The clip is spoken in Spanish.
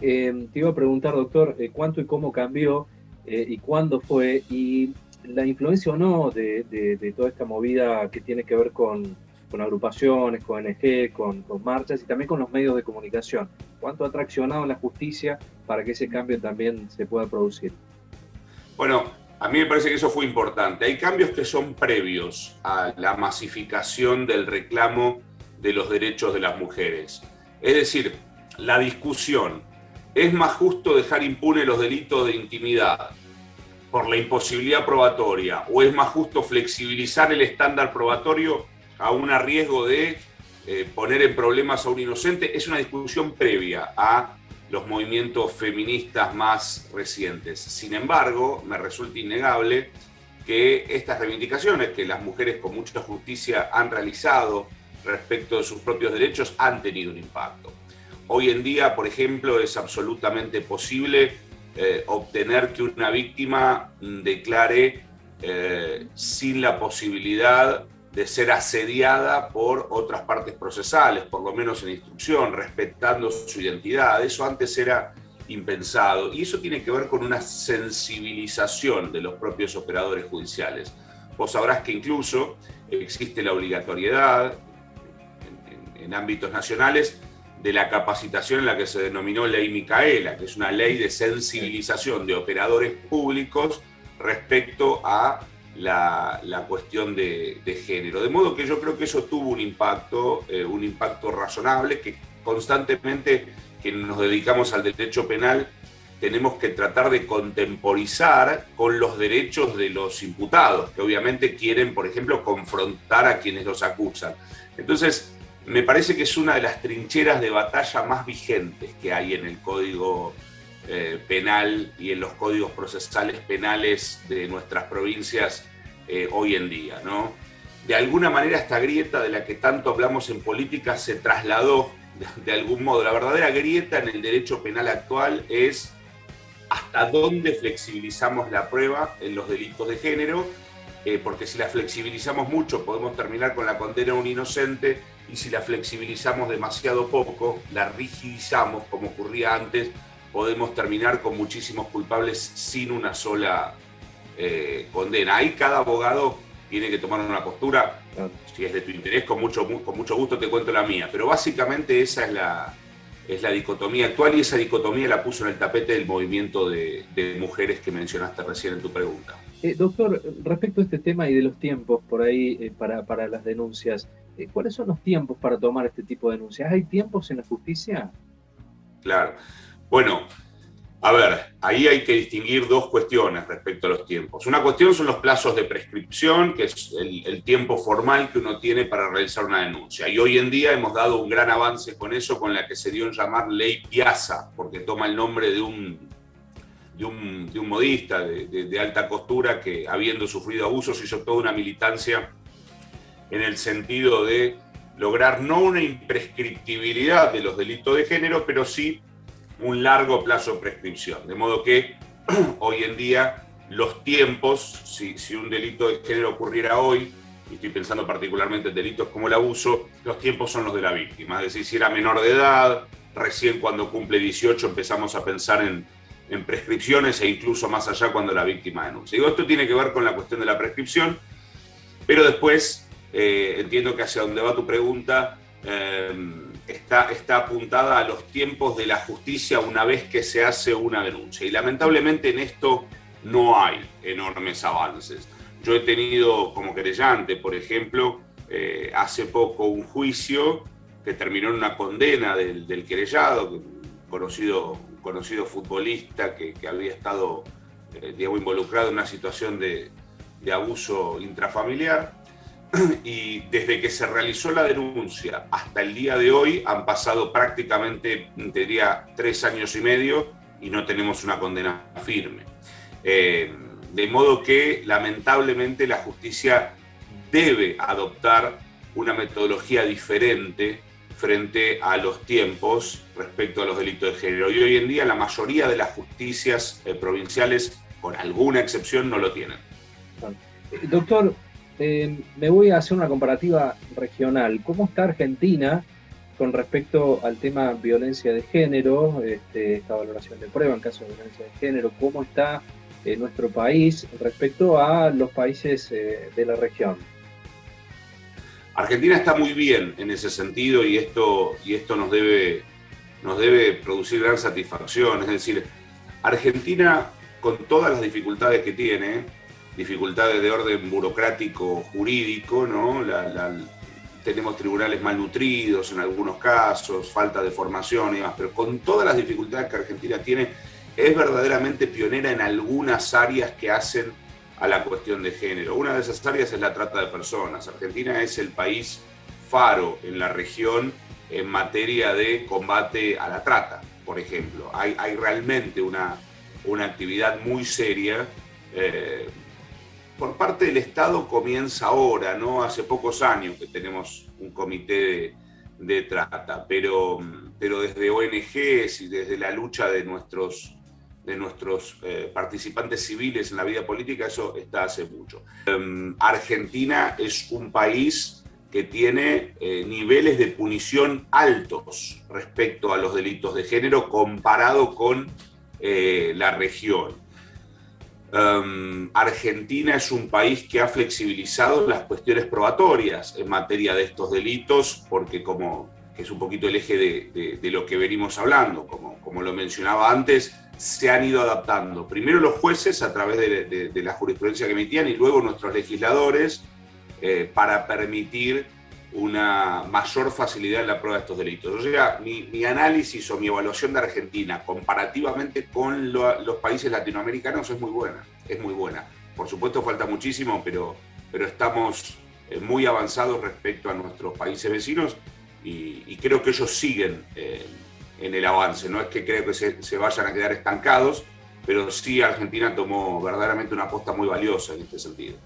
Te iba a preguntar, doctor, cuánto y cómo cambió y cuándo fue, y la influencia o no de toda esta movida que tiene que ver con agrupaciones, con ONG, con marchas y también con los medios de comunicación. ¿Cuánto ha traccionado en la justicia para que ese cambio también se pueda producir? Bueno, a mí me parece que eso fue importante. Hay cambios que son previos a la masificación del reclamo de los derechos de las mujeres. Es decir, la discusión, ¿es más justo dejar impune los delitos de intimidad por la imposibilidad probatoria o es más justo flexibilizar el estándar probatorio aún a riesgo de poner en problemas a un inocente? Es una discusión previa a los movimientos feministas más recientes. Sin embargo, me resulta innegable que estas reivindicaciones que las mujeres con mucha justicia han realizado respecto de sus propios derechos han tenido un impacto. Hoy en día, por ejemplo, es absolutamente posible obtener que una víctima declare sin la posibilidad de ser asediada por otras partes procesales, por lo menos en instrucción, respetando su identidad. Eso antes era impensado. Y eso tiene que ver con una sensibilización de los propios operadores judiciales. Vos sabrás que incluso existe la obligatoriedad en ámbitos nacionales de la capacitación en la que se denominó Ley Micaela, que es una ley de sensibilización de operadores públicos respecto a la cuestión de género. De modo que yo creo que eso tuvo un impacto razonable, que constantemente que nos dedicamos al derecho penal tenemos que tratar de contemporizar con los derechos de los imputados, que obviamente quieren, por ejemplo, confrontar a quienes los acusan. Entonces, me parece que es una de las trincheras de batalla más vigentes que hay en el Código penal y en los códigos procesales penales de nuestras provincias hoy en día, ¿no? De alguna manera esta grieta de la que tanto hablamos en política se trasladó de algún modo. La verdadera grieta en el derecho penal actual es hasta dónde flexibilizamos la prueba en los delitos de género, porque si la flexibilizamos mucho podemos terminar con la condena a un inocente, y si la flexibilizamos demasiado poco, la rigidizamos como ocurría antes, podemos terminar con muchísimos culpables sin una sola condena. Ahí cada abogado tiene que tomar una postura. Si es de tu interés, con mucho gusto te cuento la mía. Pero básicamente esa es la dicotomía actual, y esa dicotomía la puso en el tapete del movimiento de mujeres que mencionaste recién en tu pregunta. Doctor, respecto a este tema y de los tiempos por ahí para las denuncias, ¿cuáles son los tiempos para tomar este tipo de denuncias? ¿Hay tiempos en la justicia? Claro. Bueno, a ver, ahí hay que distinguir dos cuestiones respecto a los tiempos. Una cuestión son los plazos de prescripción, que es el tiempo formal que uno tiene para realizar una denuncia. Y hoy en día hemos dado un gran avance con eso, con la que se dio en llamar Ley Piazza, porque toma el nombre de un modista de alta costura que, habiendo sufrido abusos, hizo toda una militancia en el sentido de lograr no una imprescriptibilidad de los delitos de género, pero sí un largo plazo de prescripción. De modo que hoy en día los tiempos, si un delito de género ocurriera hoy, y estoy pensando particularmente en delitos como el abuso, los tiempos son los de la víctima. Es decir, si era menor de edad, recién cuando cumple 18 empezamos a pensar en prescripciones, e incluso más allá cuando la víctima denuncia. Digo, esto tiene que ver con la cuestión de la prescripción, pero después entiendo que hacia donde va tu pregunta está apuntada a los tiempos de la justicia una vez que se hace una denuncia. Y lamentablemente en esto no hay enormes avances. Yo he tenido como querellante, por ejemplo, hace poco un juicio que terminó en una condena del querellado, un conocido futbolista que había estado involucrado en una situación de abuso intrafamiliar. Y desde que se realizó la denuncia hasta el día de hoy han pasado prácticamente, diría, 3 años y medio y no tenemos una condena firme. De modo que, lamentablemente, la justicia debe adoptar una metodología diferente frente a los tiempos respecto a los delitos de género. Y hoy en día la mayoría de las justicias provinciales, con alguna excepción, no lo tienen. Doctor, me voy a hacer una comparativa regional. ¿Cómo está Argentina con respecto al tema violencia de género, esta valoración de prueba en caso de violencia de género, ¿cómo está nuestro país respecto a los países de la región? Argentina está muy bien en ese sentido y esto nos debe producir gran satisfacción. Es decir, Argentina, con todas las dificultades que tiene, dificultades de orden burocrático, jurídico, ¿no? Tenemos tribunales malnutridos en algunos casos, falta de formación y demás, pero con todas las dificultades que Argentina tiene, es verdaderamente pionera en algunas áreas que hacen a la cuestión de género. Una de esas áreas es la trata de personas. Argentina es el país faro en la región en materia de combate a la trata, por ejemplo. Hay realmente una actividad muy seria. Por parte del Estado comienza ahora, ¿no? Hace pocos años que tenemos un comité de trata, pero desde ONGs y desde la lucha de nuestros participantes civiles en la vida política, eso está hace mucho. Argentina es un país que tiene niveles de punición altos respecto a los delitos de género comparado con la región. Argentina es un país que ha flexibilizado las cuestiones probatorias en materia de estos delitos, porque que es un poquito el eje de lo que venimos hablando, como lo mencionaba antes, se han ido adaptando. Primero los jueces a través de la jurisprudencia que emitían y luego nuestros legisladores para permitir una mayor facilidad en la prueba de estos delitos. O sea, mi análisis o mi evaluación de Argentina comparativamente con los países latinoamericanos es muy buena, es muy buena. Por supuesto falta muchísimo, pero estamos muy avanzados respecto a nuestros países vecinos y creo que ellos siguen en el avance. No es que creo que se vayan a quedar estancados, pero sí Argentina tomó verdaderamente una aposta muy valiosa en este sentido.